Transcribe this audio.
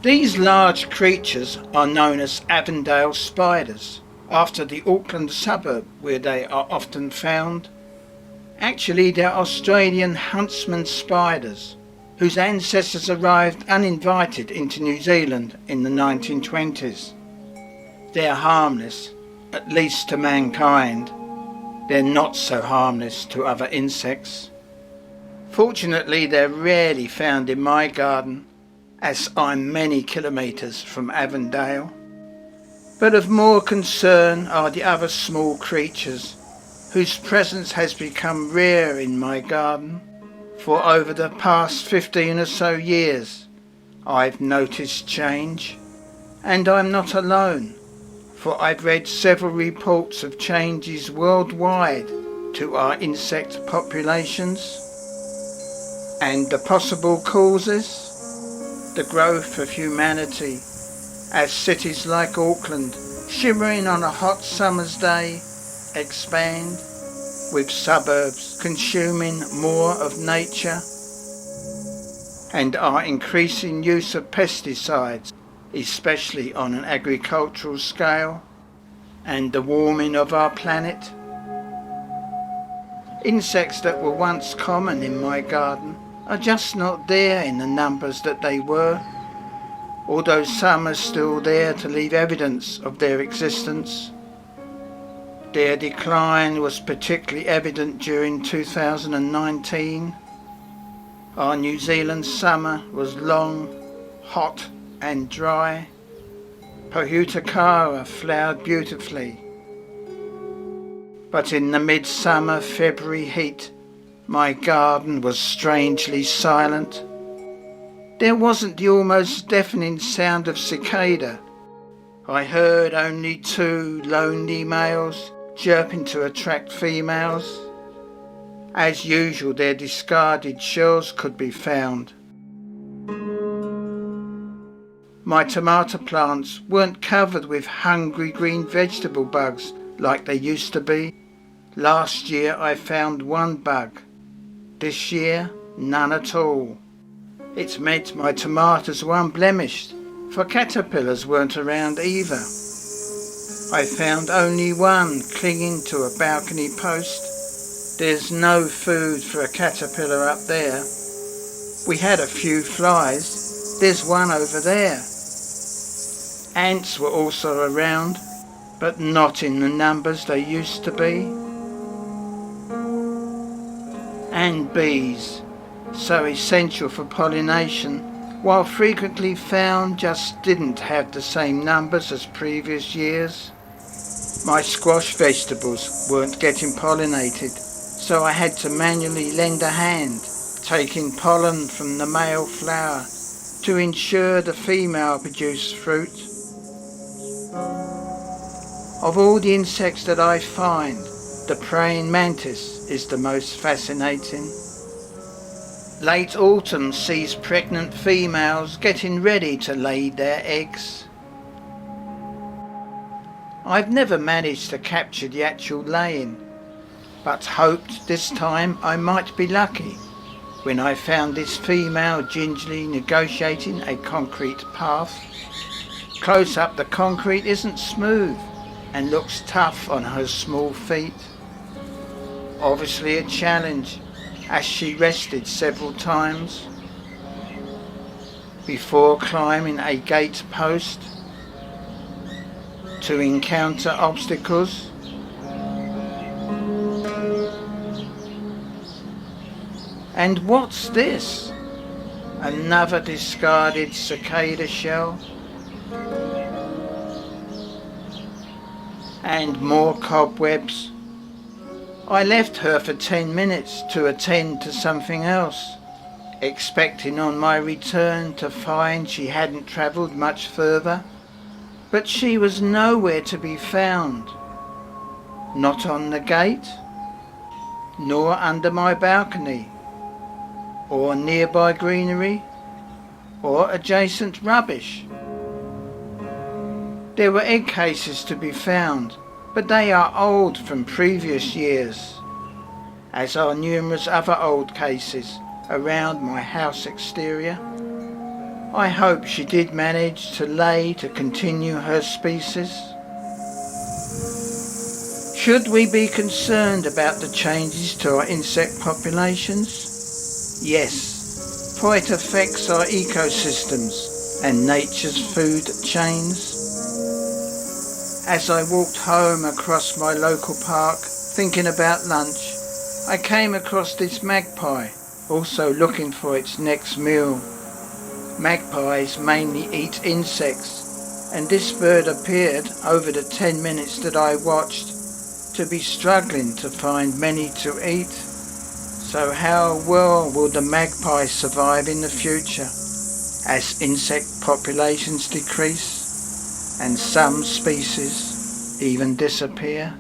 These large creatures are known as Avondale spiders, after the Auckland suburb where they are often found. Actually, they're Australian huntsman spiders, whose ancestors arrived uninvited into New Zealand in the 1920s. They're harmless, at least to mankind. They're not so harmless to other insects. Fortunately, they're rarely found in my garden, as I'm many kilometres from Avondale. But of more concern are the other small creatures, whose presence has become rare in my garden. For over the past 15 or so years, I've noticed change, and I'm not alone, for I've read several reports of changes worldwide to our insect populations. And the possible causes? The growth of humanity, as cities like Auckland, shimmering on a hot summer's day, expand, with suburbs consuming more of nature, and our increasing use of pesticides, especially on an agricultural scale, and the warming of our planet. Insects that were once common in my garden are just not there in the numbers that they were, although some are still there to leave evidence of their existence. Their decline was particularly evident during 2019. Our New Zealand summer was long, hot and dry. Pohutukawa flowered beautifully. But in the midsummer February heat, my garden was strangely silent. There wasn't the almost deafening sound of cicada. I heard only 2 lonely males chirping to attract females. As usual, their discarded shells could be found. My tomato plants weren't covered with hungry green vegetable bugs like they used to be. Last year I found 1 bug. This year, none at all. It meant my tomatoes were unblemished, for caterpillars weren't around either. I found only 1 clinging to a balcony post. There's no food for a caterpillar up there. We had a few flies. There's 1 over there. Ants were also around, but not in the numbers they used to be. And bees, so essential for pollination, while frequently found, just didn't have the same numbers as previous years. My squash vegetables weren't getting pollinated, so I had to manually lend a hand, taking pollen from the male flower to ensure the female produced fruit. Of all the insects that I find, the praying mantis is the most fascinating. Late autumn sees pregnant females getting ready to lay their eggs. I've never managed to capture the actual laying, but hoped this time I might be lucky when I found this female gingerly negotiating a concrete path. Close up, the concrete isn't smooth and looks tough on her small feet. Obviously a challenge, as she rested several times before climbing a gate post to encounter obstacles. And what's this? Another discarded cicada shell? And more cobwebs. I left her for 10 minutes to attend to something else, expecting on my return to find she hadn't travelled much further, but she was nowhere to be found. Not on the gate, nor under my balcony, or nearby greenery, or adjacent rubbish. There were egg cases to be found, but they are old from previous years, as are numerous other old cases around my house exterior. I hope she did manage to lay to continue her species. Should we be concerned about the changes to our insect populations? Yes, for it affects our ecosystems and nature's food chains. As I walked home across my local park thinking about lunch, I came across this magpie, also looking for its next meal. Magpies mainly eat insects, and this bird appeared, over the 10 minutes that I watched, to be struggling to find many to eat. So how well will the magpie survive in the future as insect populations decrease and some species even disappear?